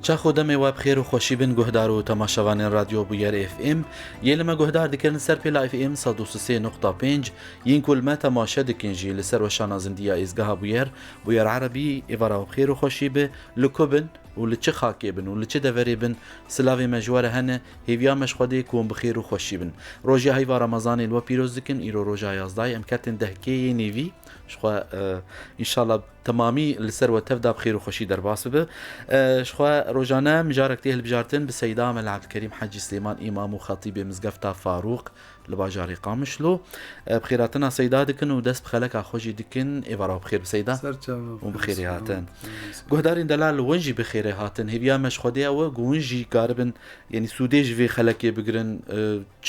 چا خودم و بخیر و خوشی بن گهدار و تماشاوان رادیو بویر اف ام یه لما گهدار دکن سر پی لایف ام 103.5 ین کل ما تماشا دکن جی لسر و شانازندیا ازگاه بویر عربی ایوارا و بخیر و خوشی به لکوبن ولچ خاکی بن ولچ دوری بن سلاوی مجوار هنه هیویا مشخوده کون بخیر و خوشی بن روزی هیوا رمضان الوا پیروز دکن ایرو روزا یازدای امکتن دهکی نیوی شخوا انشالله تمامی لسر و تفدا بخير وخوشي درباس به شخوا روجانا مجارك تيه البجارتن بسيدة مل عبد الكريم حاجي سليمان إمام وخطيب مزقفتا فاروق لباجاري قامشلو بخيراتنا سيدة دكن ودس بخلك أخوجي دكن إيفارا بخير بسيدة وبخير هاتن قهدارين دلال ونجي بخير هاتن هبيا مش خديا وونجي قاربن يعني سوديج في خلك بقرن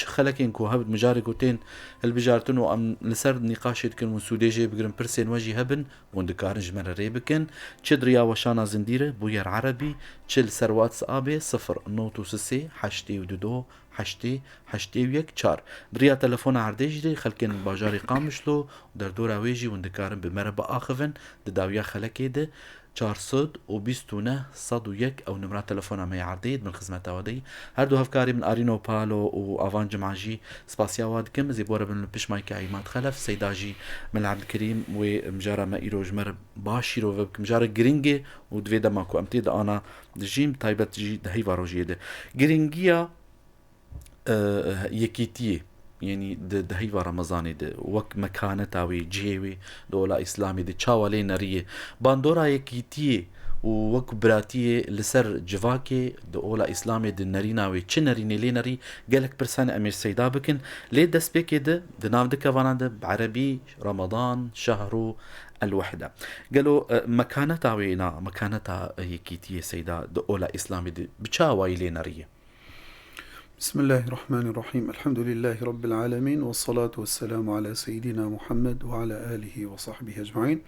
خلكين كو هبد مجاري قوتين البجارتن وأم لسر نقاش دكن وسوديج بقرن برسين وجي هبن وندكارن جمرة ريبكن تشدريا وشانا زنديرة بوير عربي تشل سروات سابي 0 حشتي ودو حشتي ويك چار بريا تلفون عرديجري خلكن باجاري قامشلو در دورا ويجي وندكارن بمربا آخفن داويا خلكي ده 429 101 او نمرة تلفون ما يعرديد من خدمة ودي هر دو هفكاري من ارينو بالو وافان جمعجي سباسيا وادكم زيبورا بن بش مايكا عيمات خلف سيداجي من عبد الكريم ومجارة ما ايرو جمر باشيرو وبك مجارة جرينجي ودفيدا ماكو امتيد انا دجيم تايبت جي دهيفا روجيده جرينجيا يكيتيه يعني ده هيوا رمضاني ده وك مكانتاوي جيوي دولا اسلامي ده چاوالي نريه باندورا يكيتيه ووك براتيه لسر جواكي دولا اسلامي ده نريناوي چه نريني لي نري قالك برسان امير سيدا بكن ليه دس بكي ده نام ده كفانا ده بعربي رمضان شهر الوحدة قالوا مكانتاوي مكانتا يكيتيه سيدا دولا اسلامي ده بچاوالي لي نريه. بسم الله الرحمن الرحيم. الحمد لله رب العالمين والصلاة والسلام على سيدنا محمد وعلى آله وصحبه أجمعين.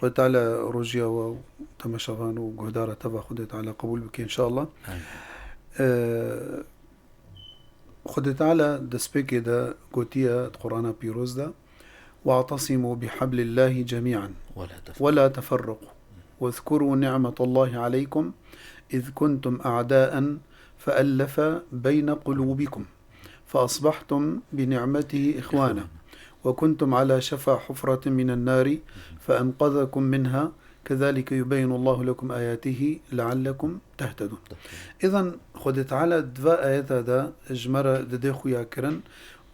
وتعالى رجيا وتمشغان وقهدارة تبا خدت على قبول بك إن شاء الله. خدت على دسبك دا قوتية قرآن بيروز دا واعتصموا بحبل الله جميعا ولا تفرقوا واذكروا نعمة الله عليكم إذ كنتم أعداء فألف بين قلوبكم فأصبحتم بنعمته إخوانا وكنتم على شفا حفرة من النار فأنقذكم منها كذلك يبين الله لكم آياته لعلكم تهتدون. إذن خدت على دفاء آيات دا جمرة دديخو ياكرن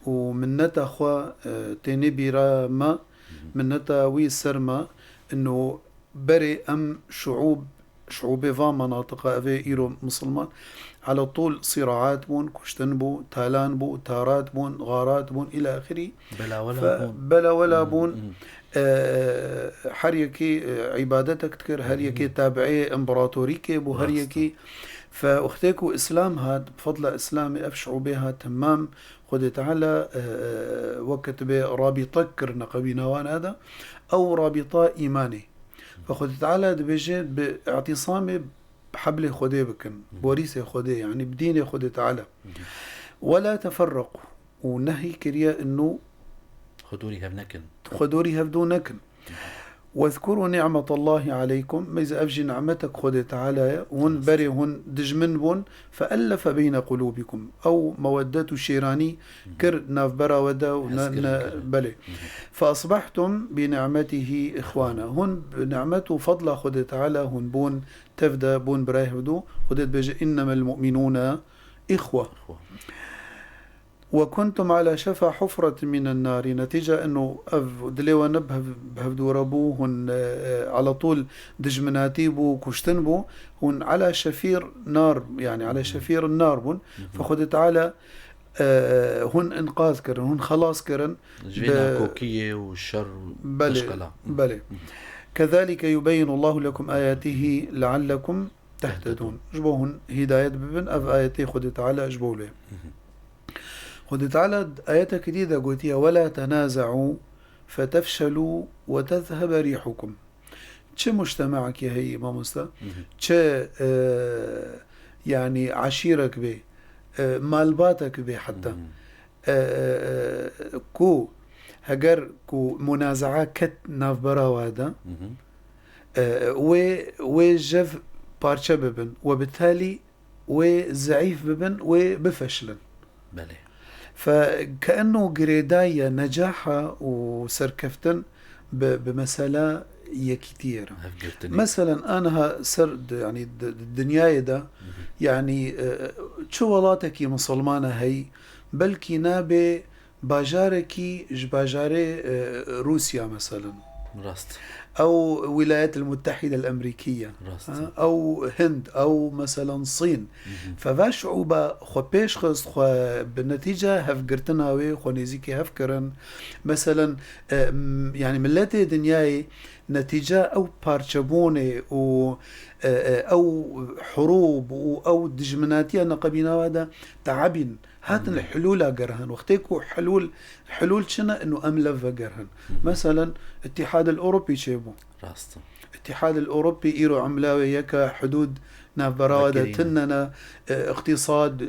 ومنتا خوا تنبيرا ما منتا ويسرما إنه بري أم شعوب فا مناطق أفي إيرو مسلمان على طول صراعات بون كشتن بو تالان بو تارات بون غارات بون إلى آخره بلا ولا بون هريكي عبادتك تكر هريكي تابعي امبراطوريكي بو هريكي فأختيكو إسلام هاد بفضل إسلامي أفشعوا بها تمام خدت على وقت برابطة كرنا قبينوان هذا أو رابطة إيماني فخدت على دبيجي باعتصامي بحبل خدي بكن بوريسي خدي يعني بديني خدي تعالى ولا تفرقوا ونهي كريا انه خدوري هفدو نكن واذكروا نعمة الله عليكم ما إذا أفجي نعمتك خدي تعالى هن بري هن دجمن بون فألف بين قلوبكم أو مودة شيراني كر ناف برا ودا بلي فأصبحتم بنعمته إخوانا هن بنعمته فضل خدي تعالى هن بون تفدا بون براهدو خدت بيجي إنما المؤمنون إخوة وكنتم على شفا حفرة من النار نتيجة أنه دليوا بهفدو ربوهن على طول دجمناتيبو كشتنبو هن على شفير نار يعني على شفير النار بون فخدت على هن إنقاذ كرن هن خلاص كرن جبنا كوكية والشر بلي كذلك يبين الله لكم آياته لعلكم تهتدون جبوهن هداية ببن أف آياتي خدت على جبو له خدت على آيات كديدة قلتيها ولا تنازعوا فتفشلوا وتذهب ريحكم چه مجتمعك يا هي إمام مستا چه يعني عشيرك به مالباتك به حتى كو هجر كو منازعة كت ناف براوادا و جف بارشا ببن وبالتالي وزعيف ببن وبفشلن. بله. فكأنه جريدايا نجاحها وسركفتن بمسألة كتير. مثلا أنا سرد يعني الدنيا ده يعني شو ولاتك مسلمانة هي بلكي نابي باجاركي باجاري روسيا مثلا راست، أو الولايات المتحدة الأمريكية أو هند أو مثلا الصين. ففاش عوبا خو بيش خص خو بالنتيجة هفقرتنا وي خو نيزيكي هفكرن مثلا يعني ملاتي دنياي نتيجة أو بارشبوني أو حروب أو دجمناتية نقبينا هذا تعبين هات الحلول قرهن وقتيكو حلول شنا انه املف قرهن. مثلا الاتحاد الاوروبي شيبو راست، الاتحاد الاوروبي ايرو عملاوي يكا حدود نافراودا تننا اقتصاد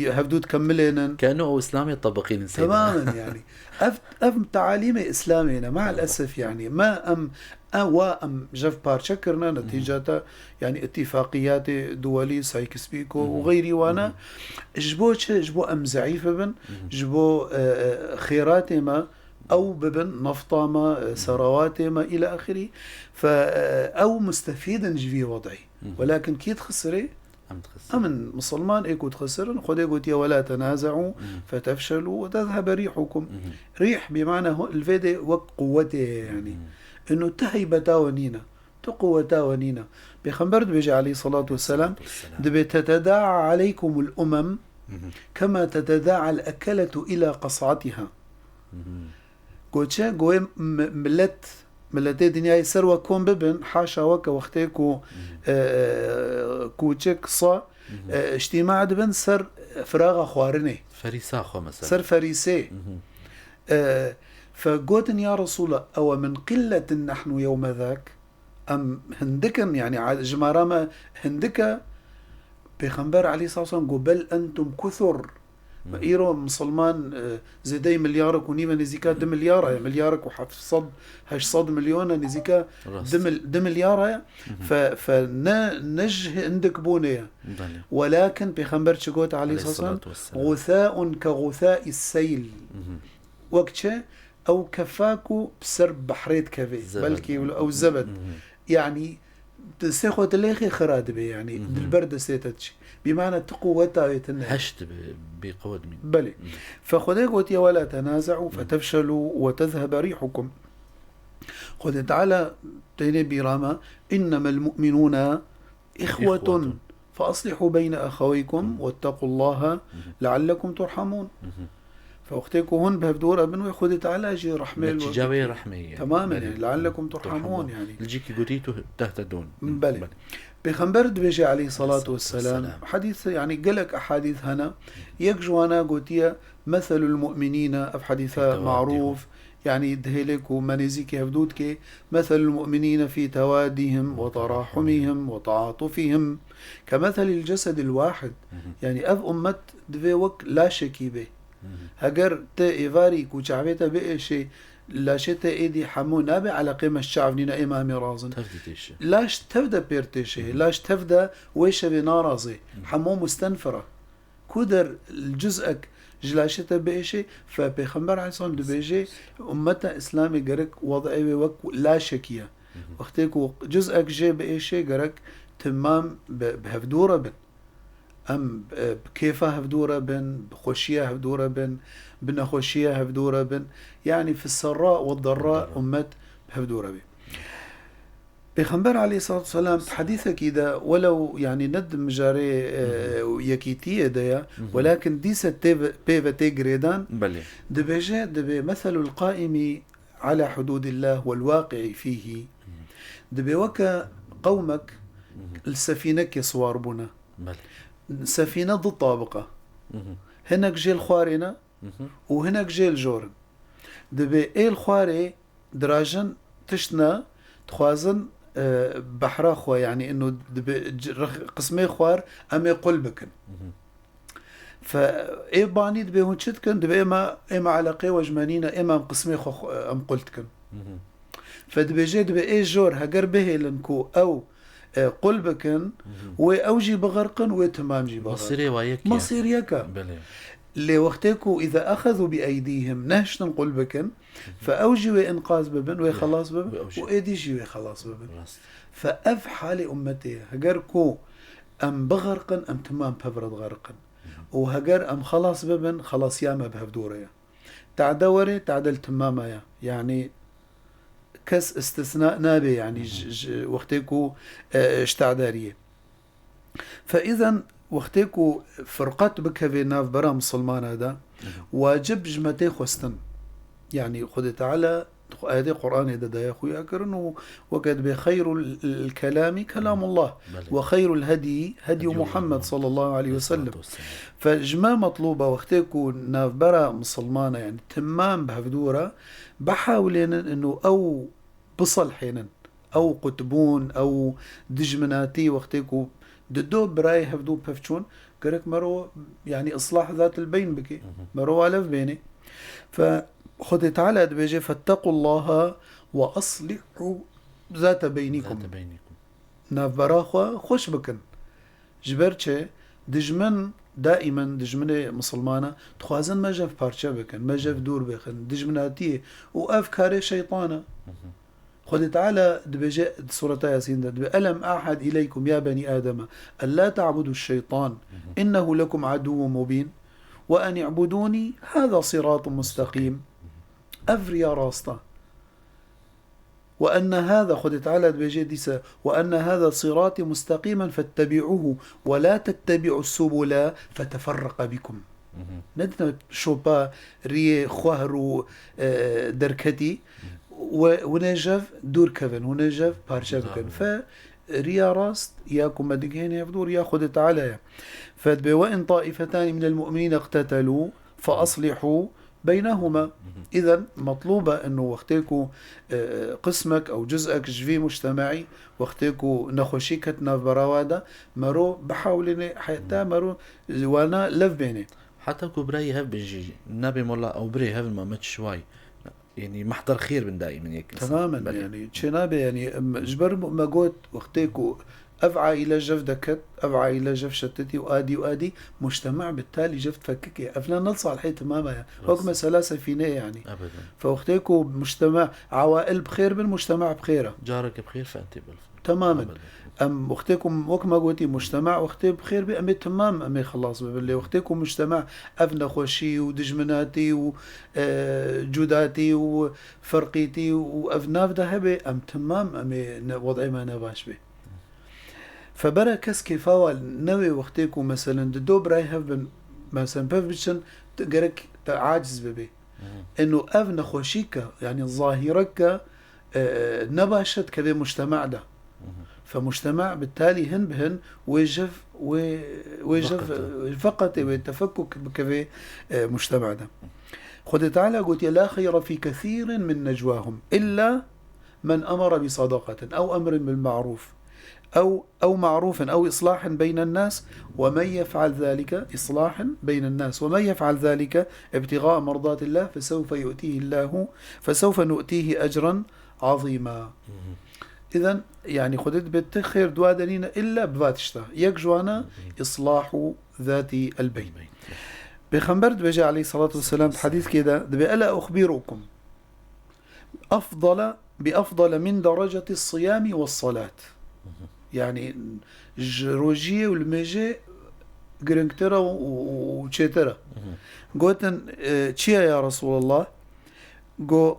هفدود كملين كانه اسلامي طبقين تماما يعني أف تعاليم اسلامينا مع الاسف يعني ما ام جف بارشكرنا نتيجة يعني اتفاقيات دولي سايكس بيكو وغيري وانا جبو ام زعيف بن جبو خيراتي ما او ببن نفطة ما ثرواتي ما الى اخره او مستفيدا جفي وضعي ولكن كي تخسري أمن مسلمان إيكو تخسرن خد يقول ولا تنازعوا فتفشلوا وتذهب ريحكم. ريح بمعنى الفيدي وقوته يعني إنه تهيبتا ونينا تقوتا ونينا بخبرت بيجي عليه الصلاة والسلام دبي تتداعى عليكم الأمم كما تتداعى الأكلة إلى قصعتها. قوتشا قوي ملتي دنياي سروا كون ببن حاشا وكا وقتيكو كوتشك صا اجتماع دبن سر فراغ خوارني فريسا خو مثلا سر فريسي فقوتن يا رسول الله أو من قلة نحن يوم ذاك أم هندكن يعني جمارama هندكا بيخنبر عليه الصلاة والسلام قبل أنتم كثر إيرو مسلمان زي مليارك ونيما نزيكا دم مليارك وحفصد هش صد مليون نزيكا دم مليارة فنجه عندك بونية ولكن بيخنبر شقوت عليه الصلاة والسلام غثاء كغثاء السيل وقت أو كفاكو بسرب بحريت كافي بلكي أو زبد يعني سيخوة الليخي خراد بي يعني البرد سيتتش بمعنى تقوتا يتنهي هشت بقوة من بلي فخذيك وتي ولا تنازعوا فتفشلوا وتذهب ريحكم. خذ تعالى تيني براما إنما المؤمنون إخوة فأصلحوا بين أخويكم واتقوا الله لعلكم ترحمون. فوقتيكو هون بهفدور ابن ويخذ تعالى جي رحمه نتيجة رحمة تماما يعني لعلكم ترحمون يعني الجيكي قريتو تهتدون بلي بخنبرد بيجي عليه الصلاة والسلام حديث يعني قلك أحاديث هنا يكجوانا قوتيا مثل المؤمنين أف حديثة معروف يعني دهيلك ومنزيك هفدودك مثل المؤمنين في توادهم وتراحمهم وتعاطفهم كمثل الجسد الواحد يعني أف أمت دفي وك لا شكي به هجر تإيفاري كوشعبيتا بإشي لا شتا إيدي حمو نابع على قيمة الشعب نينا إمامي رازن لاش تبدا بيرتيشي لاش تبدا ويشا بنارازي حمو مستنفرة كودر الجزءك جلاشتا بإشي فبيخنبر عيسان دبيجي أمتا إسلامي قرك وضعي وك لا شكية وقتيكو جزءك جي بإشي قرك تمام بهفدورة بن أم بكيفة هفدورة بن بخوشية هفدورة بن بنخوشية هفدورة بن يعني في السراء والضراء أمت هفدورة بن. بيخنبر عليه الصلاة والسلام حديثك إذا ولو يعني ند مجاري يكيتية ديا ولكن ديسة بيفا تيجريدان دبيجي دبي مثل القائم على حدود الله والواقع فيه دبي وكا قومك السفينة كسوار بنا سفينة ضد طابقة هناك جي الخوارينا وهناك جي الجورن دبي ايه الخواري دراجن تشنا تخوازن بحرا خوا يعني انه قسمي خوار امي قلبكن فايه باني دبي هونشتكن دبي اما علاقه وجمانينا اما قسمي خو ام قلتكن فدبي جي دبي ايه جور هجر به لنكو او قل بكن وأوجي بغرقن وتمام مصيري وياك مصير يكا بله اللي وقتكو إذا أخذوا بأيديهم نهشتن قل بكن فأوجي وإنقاذ ببن ويخلص ببن وإيديجي ويخلص ببن فأف حالي أمتي هجركو أم بغرقن أم تمام بفرد غرقن وهجر أم خلاص ببن خلاص ياما بهفدوريا تعدوري تعدل تماما يعني كس استثناء نابي يعني وقتكو اشتعدارية فإذا وقتكو فرقات بكفي ناف برا مسلمان هذا واجب جمتي خستن يعني خد تعالى هذه قرآن هذا دا يا أخوي أكرن وقد بخير الكلام كلام الله وخير الهدي هدي محمد صلى الله عليه وسلم فجماع مطلوبة وقتكو ناف برا مسلمانة يعني تمام بهفدورة بحاولين إنه أو بصلحين أو قطبون أو دجمناتي وقتكو ددو براي هفدو بفشون كرك مرو يعني إصلاح ذات البين بكي مرو ألف بيني فخذ تعالى بيجي فاتقوا الله وأصلحوا ذات بينكم ناف براخوا خوش بكن جبرتشي دجمن دائما دجمنة مسلمانة تخوازن ما جف بارشا بكن ما جف دور بكن دجمناتيه وأفكار شيطانة خذ تعالى دبجي سورة ياسين ألم أحد إليكم يا بني آدم ألا تعبدوا الشيطان إنه لكم عدو مبين وأن اعبدوني هذا صراط مستقيم أفري راستا وأن هذا خذ تعالى دبجي ديسا وأن هذا صراطي مستقيما فاتبعوه ولا تتبعوا السبل فتفرق بكم ندنا شوبا ري خوهرو دركتي ونجف دور كفن ونجف بارشا كفن فريا راست ياكم مدقين يفدور ياخذ تعالى فدبي وإن طائفتان من المؤمنين اقتتلوا فأصلحوا بينهما إذا مطلوبة أنه وقتكو قسمك أو جزءك جفي مجتمعي وقتكو نخوشيكتنا براوادا مرو بحاولني حتى مرو وانا لف بيني حتى كبري هف بيجي نبي مولا أو بري هف ما مت شوي يعني محضر خير من دائما هيك تماما يعني شنابه يعني جبر ما قلت وقتكو أفعى إلى جف دكت أفعى إلى جف شتتي وآدي مجتمع بالتالي جف تفككي أفلا نلصع الحي تماما يعني حكم سلاسة فينا يعني أبدا فوقتكو مجتمع عوائل بخير بالمجتمع بخيرة جارك بخير فأنت بالف تماما أبدا. أم وقتكم وكما قلتي مجتمع وقتي بخير بأمي تمام أمي خلاص باللي وقتكم مجتمع أفنى خوشي ودجمناتي وجوداتي وفرقيتي وأفناف ذهبي أم تمام أمي وضعي ما نباش به فبرا كس كيفاوة نوي وقتكم مثلا دو براي هفبن مثلا بفبشن تقرك عاجز ببي إنه أفنى خوشيك يعني ظاهرك نباشت كذا مجتمع ده فمجتمع بالتالي هن بهن ويجف فقط والتفكك بكذا مجتمع ده خذ تعالى قلت لا خير في كثير من نجواهم إلا من أمر بصدقة أو أمر بالمعروف أو معروف أو إصلاح بين الناس ومن يفعل ذلك إصلاح بين الناس ومن يفعل ذلك ابتغاء مرضات الله فسوف نؤتيه أجرا عظيما إذن يعني خدت بتخير دوا دنينا إلا بفاتشتا يكجوانا إصلاح ذات البين بخنبرت بجي عليه الصلاة والسلام حديث كده دبي ألا أخبركم بأفضل من درجة الصيام والصلاة يعني روجيه والميجي قرنكترا وشيترا قلتن تشيا يا رسول الله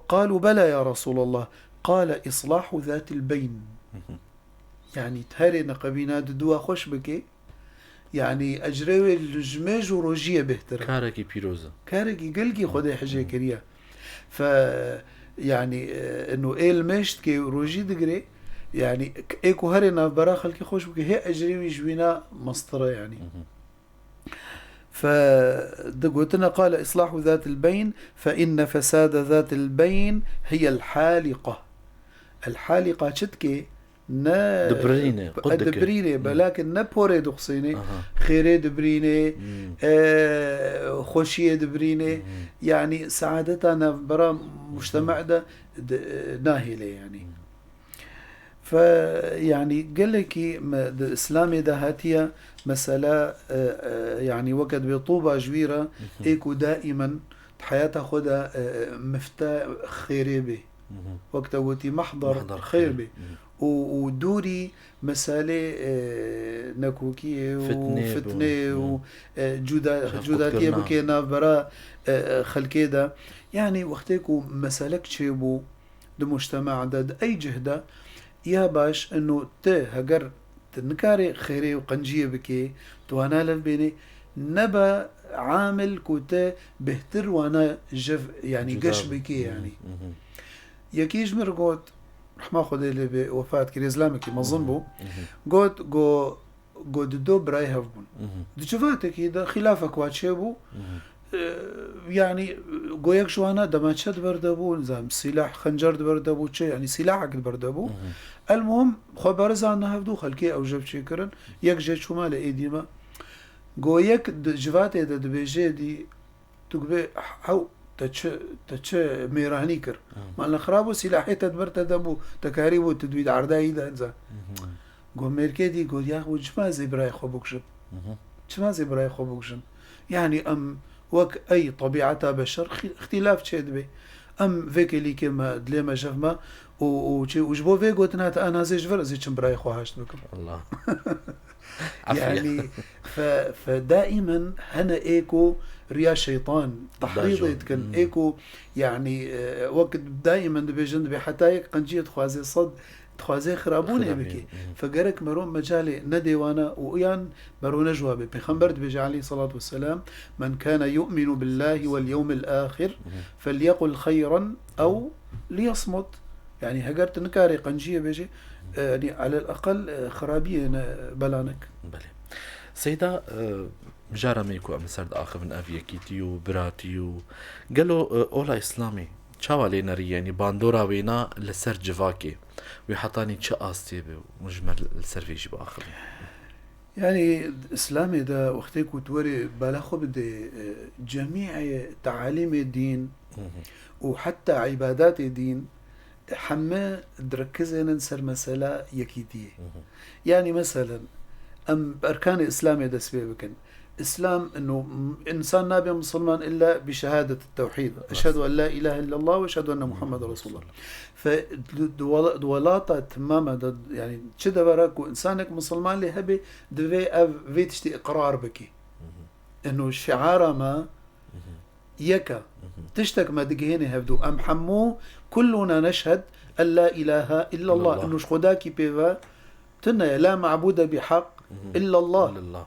قالوا بلى يا رسول الله قال إصلاح ذات البين يعني تهري نقبينا دوا خوش بكي يعني أجري الجماج وروجيه بهترا كاركي بيروزا كاركي قلقي خدي حاجة كريا ف يعني إنه إيه المشت كي روجي دقري يعني ايكو هرنا براخل كي خوش بكي هي اجري ويجوينا مسطره يعني فدقوتنا قال اصلاح ذات البين فان فساد ذات البين هي الحالقه شتكي نا دبرينه بلكن نبوري دقسيني خيري دبرينه خوشيه دبرينه يعني سعادتنا برا مجتمع ده ناهله يعني فيعني قال لك الإسلام ده هاتية مسألة يعني وقت بطوبة جويرة إيكو دائما حياتها خدا مفتاح خيري به وقت وتي محضر خير به ودوري مسألة نكوكية وفتنة وجوداتية بكينا براء خلقي ده يعني وقتكو مسألك شيبو دو مجتمع ده أي جهدة يا باش انه هجر تنكاري خيري وقنجية بكي توانا لبيني نبا عامل كوتا بهتر وانا يعني قش بكي يعني يكيج مرقوت رحمة خدي اللي بوفاة كري إسلامك ما ظنبو قوت قو دو براي هفبون دو شفاتك إذا خلافك واتشيبو يعني قويك شوانا دماتشات بردبو زام سلاح خنجر بردبو شيء يعني سلاحك بردبو المهم خبرز عنها هفدو خلكي او جب شكرن يك جيت شمال ايديما قويك جفاتي دا دبيجي دي تقبي حو تتش ميراني كر ما خرابو سلاحي تدبر تدبو تكاريبو تدويد عرداي دا انزا قو ميركي دي قو يا اخو جما زي براي خوبكشن جما زي براي خوبكشن يعني وك أي طبيعة بشر اختلاف شيء به أم فيك اللي كما دلما شفما وجبو فيك وتنات أنا زي جفر زي براي خوهاش بكم الله يعني فدائما هنا إيكو ريا شيطان تحريض كان إيكو يعني وقت دائما بيجند بحتايك قنجية خوازي صد تخوازي خرابوني بكي فقرك مرون مجالي نديوانا ويان مرون جوابي بيخنبرت بيجي عليه الصلاة والسلام من كان يؤمن بالله واليوم الآخر فليقل خيرا أو ليصمت يعني هقرت نكاري قنجية بيجي يعني على الأقل خرابية بلانك بله سيدا جارميكو أمسرد آخر من أفيكيتيو براتيو قالوا أولا إسلامي چاوالي نري يعني باندورا وينا لسر جواكي ويحطاني چه آستي بمجمل السرفيجي بآخر يعني إسلامي ده وقتك وتوري بلاخو بدي جميع تعاليم الدين وحتى عبادات الدين حما دركزنا ننسر مسألة يكيدية يعني مثلا أركان الإسلام ده سبيبكن إسلام إنه إنسان نابي مسلمان إلا بشهادة التوحيد أشهد أن لا إله إلا الله وأشهد أن محمد رسول الله فدولاطة تماما يعني كده براك وإنسانك مسلمان لهبي دفي فيتشتي إقرار بكي إنه شعار ما يكا تشتك ما دقهيني هفدو أم حمو كلنا نشهد أن لا إله إلا الله إنه شخداكي بيفا تنا لا معبود بحق إلا الله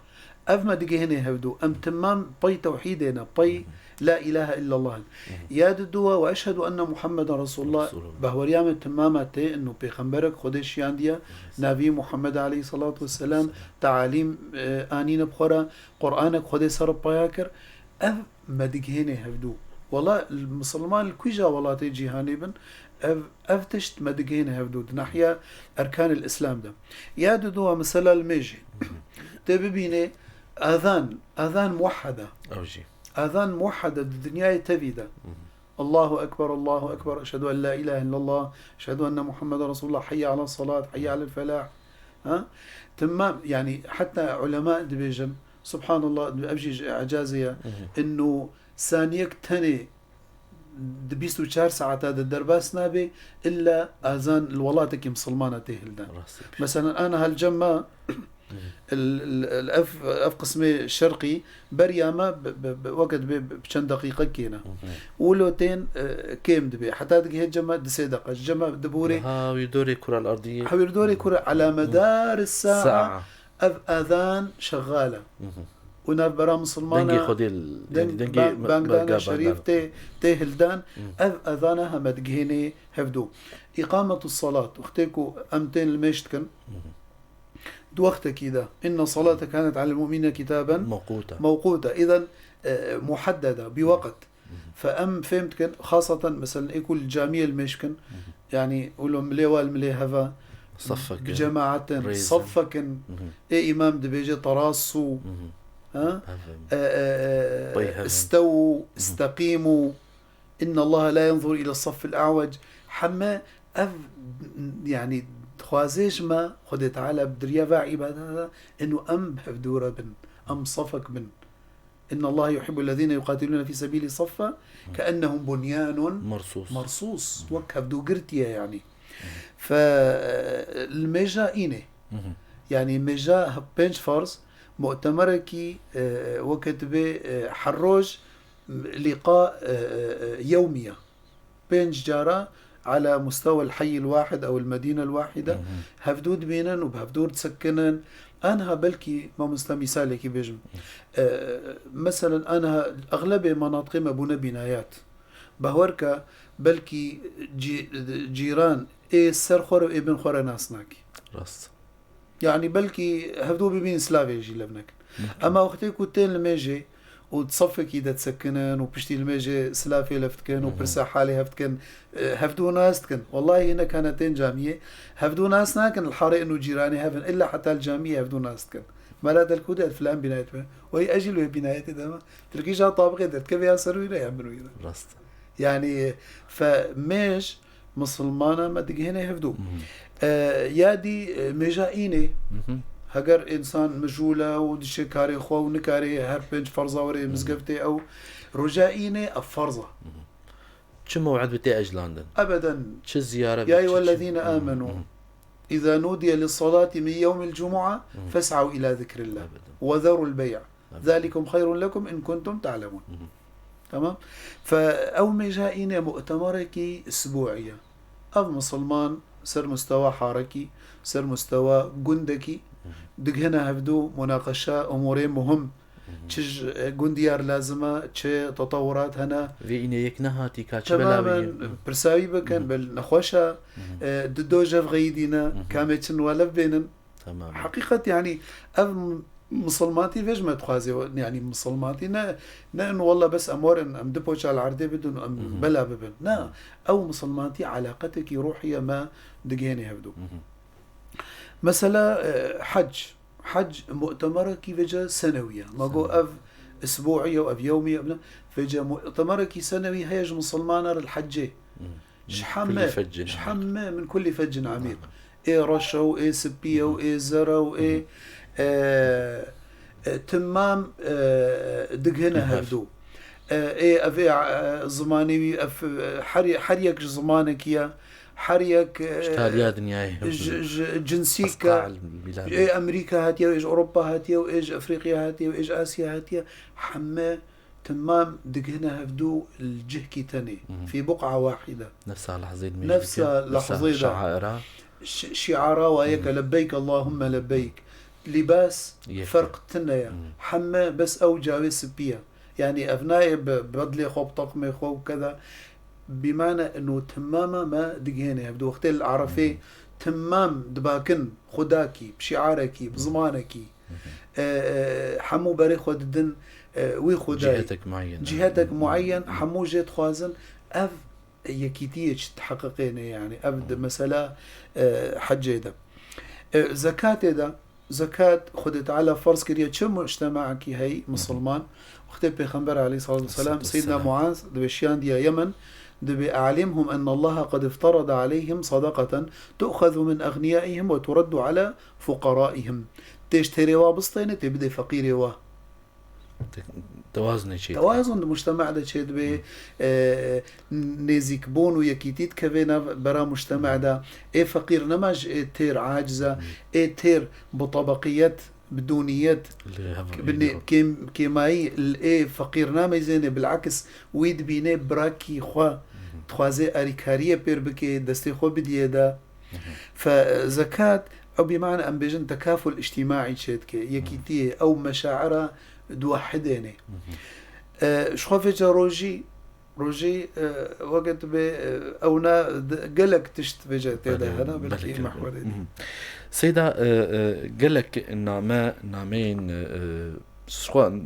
أفما دقيهني هفدو أم تمام بي توحيدنا بي لا إله إلا الله يا ددوا وأشهد أن محمد رسول الله بهوريام تمامته إنه بيخنبرك خدش يانديا نبي محمد عليه الصلاة والسلام تعاليم آنين بخورا قرآنك خدش سر بياكر أف ما دقيهني هفدو والله المسلمان الكوجا والله تيجي هانيبن أفتشت ما دقيهني هفدو ناحية أركان الإسلام ده يا ددوا مثلا الميجي تبيني أذان موحدة أوجي أذان موحدة الدنيا تفيدة الله أكبر الله أكبر أشهد أن لا إله إلا الله أشهد أن محمد رسول الله حي على الصلاة حي على الفلاح تمام يعني حتى علماء دبيجن سبحان الله أبجي عجازية إنه ثانيك تاني دبيستو 4 ساعات هذا الدرباس نابي إلا أذان الولاتك مسلمانة تهلدان مثلا أنا هالجمع الأف قسمي الشرقي برياما بوقت بشن دقيقة كينا ولوتين كيم دبي حتى دقيقة جمع دسي دقة جمع دبوري ويدوري كرة الأرضية ويدوري كرة على مدار الساعة أذان شغالة وناف برا مسلمانة دنجي خدي دنجي بانجدانا شريف تهلدان أذانها مدقهيني هفدو إقامة الصلاة واختيكو أمتين المشتكن وقت كده إن صلاة كانت على المؤمنين كتابا موقوتا إذن محددة بوقت فأم فهمت كن خاصة مثلا يكون الجامية المشكن يعني يقولوا مليوال مليهفا صفك بجماعة صفك إمام دبيجي تراصوا استووا استقيموا إن الله لا ينظر إلى الصف الأعوج حما يعني خوازيش ما خد تعالى بدريا باعي بعد إنه أم بحفدورة بن أم صفك بن إن الله يحب الذين يقاتلون في سبيل صفا كأنهم بنيان مرصوص وكبدو قرتيا يعني. فالميجا إيني يعني ميجا بنش فارس مؤتمركي وقت حروج لقاء يومية بين جارة على مستوى الحي الواحد أو المدينة الواحدة هفدود بينن وبهفدود تسكنن. أنا بلكي ما مثالي كي بيجم مثلا أنا أغلب مناطق ما بنا بنايات بهوركا بلكي جيران إيه سرخور وإيه بن خور ناسناكي راست يعني بلكي هفدو ببين سلافي يجي لبنك. أما وقتي كنتين الميجي وتصفك إذا تسكنن وبشتي الميجي سلافي لفتكن وبرسا حالي هفتكن هفدو ناستكن. والله هنا كانتين جامية هفدو ناس ناكن الحارة إنه جيراني هفن إلا حتى الجامية هفدو ناستكن ما لا دلكودة الفلان بنايته وهي أجل وهي بنايته دما تركيشها طابقة ده كيف ياسروا إلى يعملوا إلى راست يعني. فميج مسلمانة ما دق هنا يهفدو يادي ميجائيني هجر إنسان مجولة ودشي كاري خو ونكاري هربنج فرزة وري مزقفتي أو رجائيني أفرزة شو موعد بتاع أجلاندن أبدا شو الزيارة يا أيها الذين آمنوا إذا نودي للصلاة من يوم الجمعة فاسعوا إلى ذكر الله وذروا البيع ذلكم خير لكم إن كنتم تعلمون. تمام. فأو مجائين مؤتمركي أسبوعية أو مسلمان سر مستوى حاركي سر مستوى جندكي دق هنا هفدو مناقشة أمورين مهم تش جنديار لازمة تش تطورات هنا في إني يكنهاتي كاتش تماما برساوي بكن بل نخوشة ددوجة في غيدينا كامتن ولف بينن تمام. حقيقة يعني مسلماتي فيش ما تخازي يعني مسلماتي نا والله بس أمور أم دبوش على العردة بدون أم بلا ببن نا أو مسلماتي علاقتك روحية ما دقيني هفدو. مثلا حج مؤتمر كي فيجا سنوية ما جو أف أسبوعية أو أف يومية فيجا مؤتمر كي سنوي هيج مسلمانة الحجة شحمة من كل فج عميق إيه رشة وإيه سبية وإيه زرة وإيه تمام دقهنا هفدو إيه أفي زماني أف حريك زمانك يا حريك اشتاليات نهائي جنسيك إيه أمريكا هاتيا وإيش أوروبا هاتيا وإيش أفريقيا هاتيا وإيش آسيا هاتيا حما تمام دقهنا هفدو الجهكي تاني في بقعة واحدة نفسها لحظة شعائرها شعارا وياك لبيك اللهم لبيك لباس فرق تنيا حما بس أو جاوز بيا يعني أبنائي بدلي خوب طقمي خوب كذا بمعنى أنه تماما ما دقهنا هفدو وقت العرفي تمام دباكن خداكي بشعاركي بزمانكي حمو باري خود الدن وي خداي جهتك معين حمو جيت خوازن أف يكيتيج تحققين يعني أبد مسألة حجة ده زكاة ده زكاة خدت على فرض كريه شو مجتمعك هي مسلمان وقت بيخنبر عليه الصلاة والسلام سيدنا معاذ دبشيان ديا يمن دبي أعلمهم أن الله قد افترض عليهم صدقة تأخذ من أغنيائهم وترد على فقرائهم تشتري وابسطين تبدي فقير وا توازن المجتمع ده شيء به نزيك بون ويكيتيت كفينا برا مجتمع ده إيه فقير نماج إيه تير عاجزة إيه تير بطبقيات بدونيات كيماي الإيه فقير نامي زيني بالعكس ويد بيني براكي خوا تخوازي أريكارية بير بكي دستي خو بديه ده. فزكاة أو بمعنى أن بيجن تكافل اجتماعي شيء يكيتيه أو مشاعره دوحديني شخوفيجا روجي وقت أونا قلق تشت فيجا تيدا هنا بالكي محوري سيدا قلق نامين سواء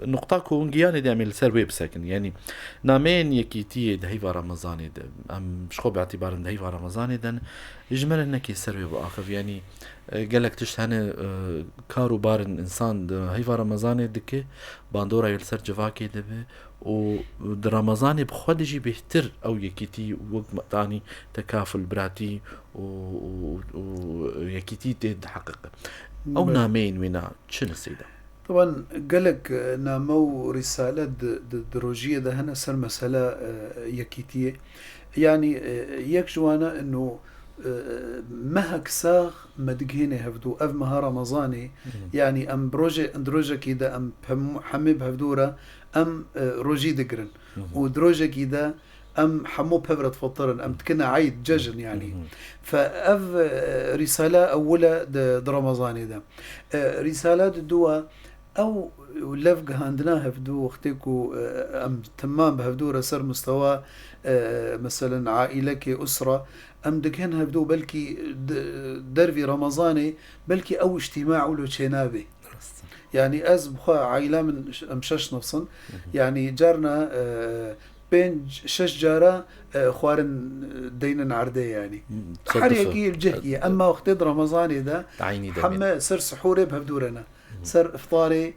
نقطة كونجيان دعمل سر ويب ساكن يعني نامين يكيتي دهيفا رمضان أم شخو باعتبار دهيفا رمضان دن يجمل إنك يسر ويب آخف يعني قالك تشتهن كارو بارن إنسان دهيفا رمضان دكي باندورا يلسر جفاكي دبي و رمضان بخود يجي بيهتر أو يكيتي وقت مقتاني تكافل براتي و يكيتي تحقق أو نامين وينا شنو سيدا طبعا قالك نامو رسالة دروجية ده هنا سر مسألة يكيتية يعني يكجوانا انه مهك ساغ مدقيني هفدو اف مها رمضاني يعني ام بروجة كده ام حمي بهفدورة ام روجي دقرن ودروجة كده ام حمو بهفرة فطرن ام تكنا عيد ججن يعني فاف رسالة اولى د رمضاني ده رسالات الدوا او لفق هاندنا هفدو وقتكو ام تمام بهفدو سر مستوى مثلا عائلة كأسرة ام دكهن هفدو بلكي درفي رمضاني بلكي او اجتماع ولو شنابي يعني از بخوا عائلة من امشش نفسن يعني جارنا بين شش جارة خوارن دينا عردي يعني حريكي الجهية اما وقت رمضاني ده حما سر سحوري بهفدورنا سر افطاري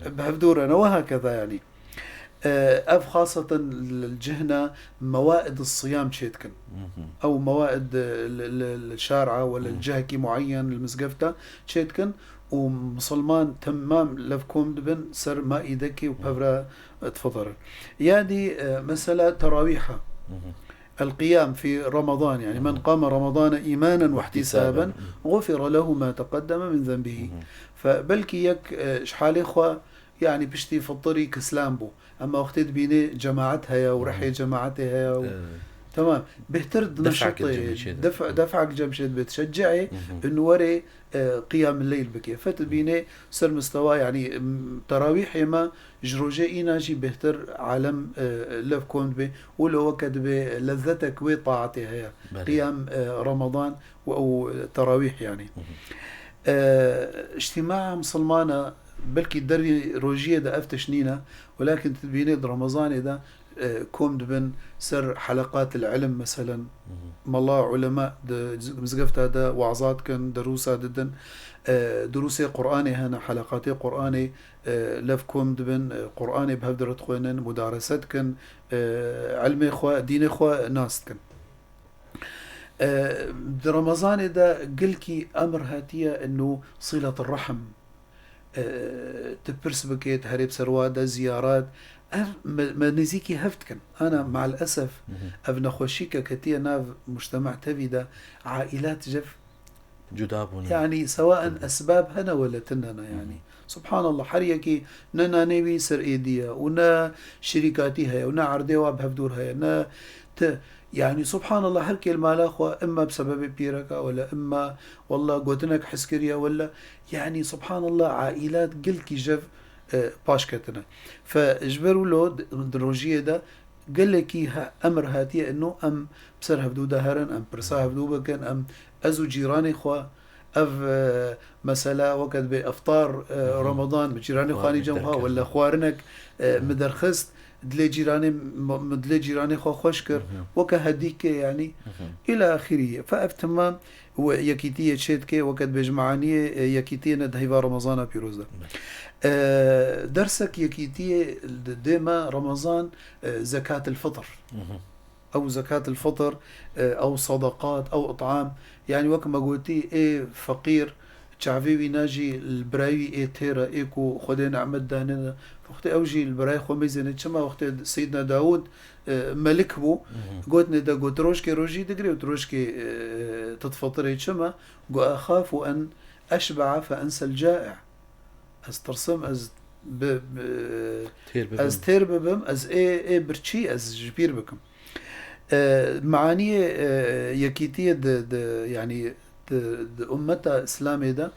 بهفدورنا وهكذا يعني اف خاصة الجهنة موائد الصيام شيتكن او موائد الشارعة ولا الجهكي معين المسقفتة شيتكن ومسلمان تمام لفكم دبن سر ما ايدكي وبهفرة تفضل يعني مسألة تراويحة القيام في رمضان يعني من قام رمضان إيمانا واحتسابا غفر له ما تقدم من ذنبه فبلكي يك شحال إخوة يعني بشتي فطري كسلام بو أما وقت بيني جماعتها ورحي جماعتها تمام بهترد نشطي دفعك جمشد بتشجعي انه وري قيام الليل بكي فتبيني سر مستوى يعني تراويح يما جروجي ناجي بهتر عالم لف كوند بي ولو وكد بلذتك وطاعتي هي قيام رمضان او تراويح يعني اجتماع مسلمانة بلكي الدري روجية دا افتشنينا ولكن تبيني رمضان دا كوم دبن سر حلقات العلم مثلا مالله علماء مزقفت هذا وعظات كان دروسة ددن دروسي قرآني هنا حلقاتي قرآني لفكم دبن قرآني بهفدرة خوينن مدارسات كان علمي خوا ديني خوا ناس كان رمضان ده قلكي أمر هاتية إنه صلة الرحم تبرس بكيت هريب سروادة زيارات ما نزيكي هفتكن أنا مع الأسف أبنى خوشيكا كتير ناف مجتمع تبدا عائلات جف جدابون يعني سواء أسباب هنا ولا تننا يعني سبحان الله حريكي ننا نبي سر إيديا ونا شركاتها ونا عرديوا بهفدورها نا يعني سبحان الله هر كلمة لا إما بسبب بيركا ولا إما والله قوتنك حسكريا ولا يعني سبحان الله عائلات قلكي جف باشكتنا فاجبروا له دروجيه ده قال لك امر هاتيه انه ام بسر هبدو دهرن ام برسا هبدو بكن ام ازو جيراني خوا اف مسألة وقت بافطار رمضان بجيراني خواني جمها ولا خوارنك مدرخست دلي جيراني خوا خوشكر وكهديك يعني الى اخره فاف تمام ويكيتيه شيتكي وقت بجمعانيه يكيتيه ندهيفا رمضان بيروزا درسك يكيتيه ديما رمضان زكاة الفطر أو زكاة الفطر أو صدقات أو إطعام يعني وكما قلتي إيه فقير شعبي ناجي البراوي إيه تيرا إيكو خدين عمد داننا وقت أوجي البراي خميزين شما وقت سيدنا داود ملك بو قلتنا دا قلت روشكي روجي دقري وتروشكي تتفطري شما قو أخاف أن أشبع فأنسى الجائع استرسم از از تير ببم از اي برشي از جبير بكم معاني يكيتية يعني أمتا إسلامي ده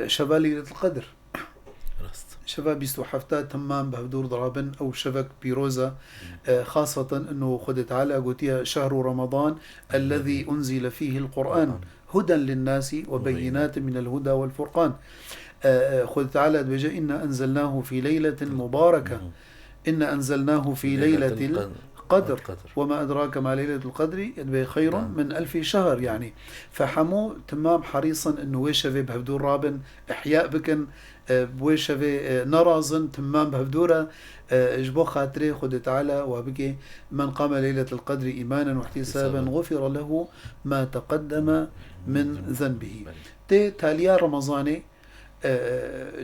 شفالية القدر شفا بيستو حفتا تمام بهدور ضرابن أو شفك بيروزا خاصة أنه خدت على قوتيها شهر رمضان الذي أنزل فيه القرآن هدى للناس وبينات من الهدى والفرقان خذ تعالى بجاء إنا أنزلناه في ليلة مباركة، إنا أنزلناه في ليلة القدر وما أدراك ما ليلة القدر خير من 1000 شهر. يعني فحمو تمام حريصا إنه ويشفي بهدور رابن إحياء بكن بويشفي نرازن تمام بهدورة اجبو خاطري خذ تعالى وبكي من قام ليلة القدر إيمانا واحتسابا غفر له ما تقدم من ذنبه. تاليا رمضاني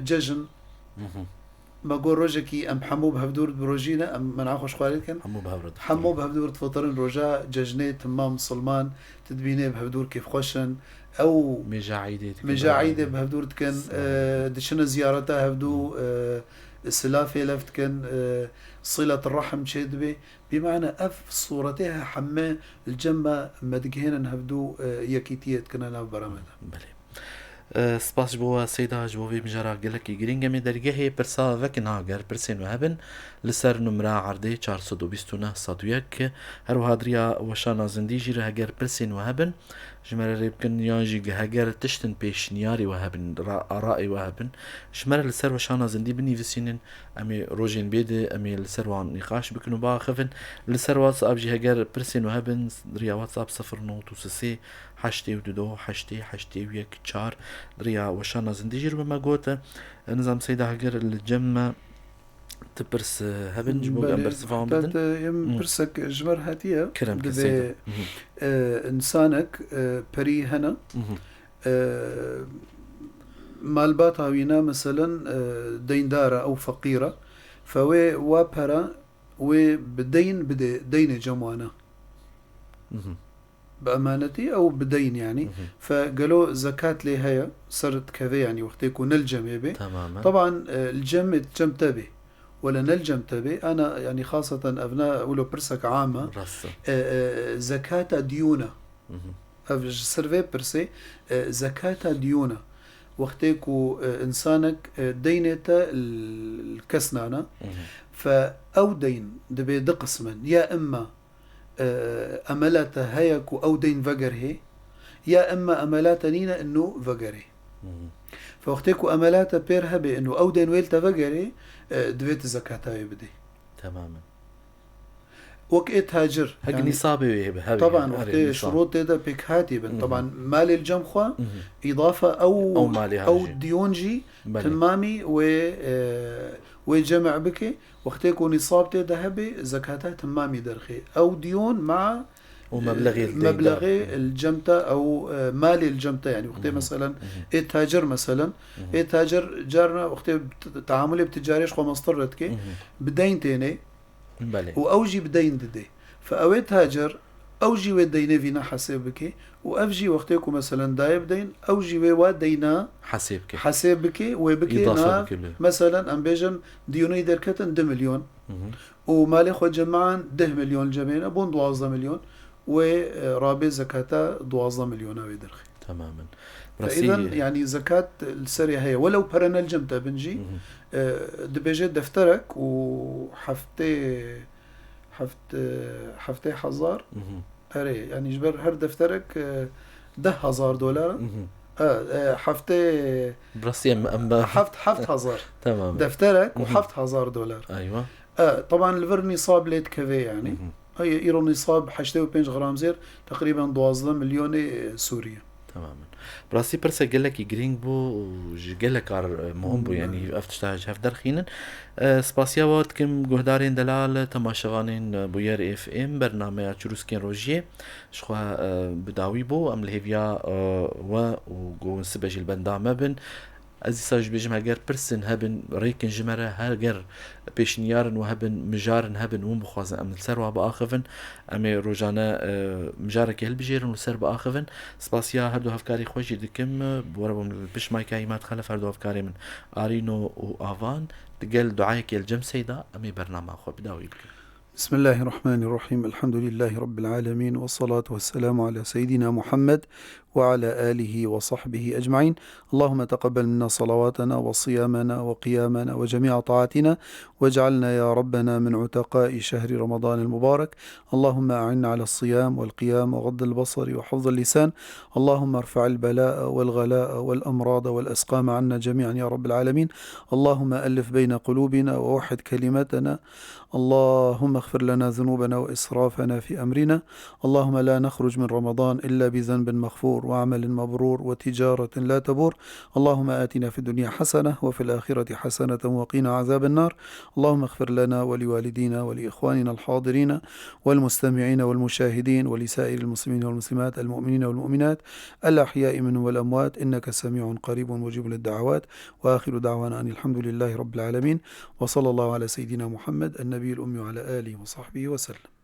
ججن ما قول روجكي أم حمو بهفدور بروجينا أم من عاخوش خوالكن حمو بهفدور تفطرن رجاء ججني تمام مسلمان تدبيني بهفدور كيف خوشن أو مجاعيدة بهفدور تكن دشنا زيارتها هفدو سلافة لفت كن صلة الرحم شدبي بمعنى أف صورتها حمى الجمة مدقهنا هفدو يكيتية كنا ناف برامدا. سپاس بۆ سەیدا بۆ وێ بژارا گەلەکی گرنگەمێ دەرگەهەیە پرسا vەکن هاگەر پرسێن وهبن لەسەر نمرا عەردەی 429 101 هەروەها دریا وەشا نازندی ژیرە هەگەر پرسێن وهبن ژمارە ڕێ بکەن یانژی هەگەر تشتن پێشنیاری وهبن ئاڕائێ وهبن ژمارە لەسەر وەشا نازندی بنیویسینن ئەمێ ڕۆژێن بێدە ئەمێ لەسەر وان نیقاش بکن و باخەفن لەسەر واتسابژی هەگەر پرسێن وهبن دریا واتساب 0923 82 8 4 دريا وشانا زنديجر بما قوتا نظام سيدا هاجر الجمة تبرس هبن جبو برس فاهم بدن يم برسك جمر هاتية كرم كسيدا إنسانك بري هنا مالبات هاوينا مثلا ديندارة أو فقيرة فوي وابرا وبدين دين جموانا بأمانتي أو بدين يعني فقالوا زكاة لي هيا صرت كذا يعني وقت يكون الجم به طبعا الجم تبي ولا نلجم تبي أنا يعني خاصة أبناء أولو برسك عامة زكاة ديونة سرفي برسي زكاة ديونة وقت يكون إنسانك دينة الكسنانة فأو دين دبي دقسما يا إما أملاته هيك أو دين فقره يا إما أملاته نينا إنه فقره فوقتكو أملاته بيرها بإنه أو دين ويلته فقره دويت زكاته يبدي تماما وقت هاجر هق يعني نصابي طبعا وقت شروط ده بيكهاتي طبعا مال الجمخة إضافة أو ديونجي تمامي وجمع بك وقت يكون نصاب ذهبي زكاتها تمامي درخي أو ديون مع مبلغي الجمتة أو مال الجمتة يعني وقت مثلا تاجر مثلا تاجر جارنا وقت تعاملي بتجاريش خو مصطرتك بدين تاني وأوجي بدين ددي فأويت هاجر أوجي ودينا فينا حسابك وأفجي وقتكم مثلا دايب دين أوجي ودينا حسابك وبكي مثلا أم بيجن ديوني دركتن 2 مليون ومالي خو جمعان 10 مليون جمعنا بون 12 مليون ورابي زكاة 12 مليون ودرخي تماما. فإذا يعني زكاة السرية هي ولو برنا الجمتة بنجي دبيجي دفترك وحفتي حزار أري يعني جبر هر دفترك $10,000 حفتي براسيم حفت هزار تمام دفترك $10,000 أيوة طبعا الفر نصاب ليت كذا يعني هي إيرو نصاب 85 غرام زير تقريبا 12 مليون سوريا تماما. براسي برسا قالك جرينج بو وقالك مهم بو يعني افتشتاج هف درخينن سپاسیا وقت كم جهدارين دلال تماشاغانين بوير اف ام برنامج چروسكين روجيه شخوا بداوي بو ام الهيفيا و وجو سبج البندامه بن ازي ساج بيجم هاجر برسن هبن ريكن جمره هاجر بيشنيارن وهبن مجارن هبن وم بخوازن ام السر باخفن ام روجانا مجارك هلبجيرن وسر باخفن سپاسیا هردو هفكاري خوشي دكم بوربم بش مايكاي ما تخلف هردو هفكاري من ارينو وافان تقال دعايك الجم سيدا امي برنامج خو بداوي بك. بسم الله الرحمن الرحيم الحمد لله رب العالمين والصلاة والسلام على سيدنا محمد وعلى آله وصحبه أجمعين. اللهم تقبل منا صلواتنا وصيامنا وقيامنا وجميع طاعاتنا، واجعلنا يا ربنا من عتقاء شهر رمضان المبارك. اللهم أعنا على الصيام والقيام وغض البصر وحفظ اللسان. اللهم ارفع البلاء والغلاء والأمراض والأسقام عنا جميعا يا رب العالمين. اللهم ألف بين قلوبنا ووحد كلمتنا. اللهم اغفر لنا ذنوبنا وإسرافنا في أمرنا. اللهم لا نخرج من رمضان إلا بذنب مغفور وعمل مبرور وتجارة لا تبور. اللهم آتنا في الدنيا حسنة وفي الآخرة حسنة وقنا عذاب النار. اللهم اغفر لنا ولوالدينا ولإخواننا الحاضرين والمستمعين والمشاهدين ولسائر المسلمين والمسلمات المؤمنين والمؤمنات الأحياء منهم والأموات، إنك سميع قريب مجيب للدعوات. وآخر دعوانا أن الحمد لله رب العالمين، وصلى الله على سيدنا محمد النبي الأمي وعلى آله وصحبه وسلم.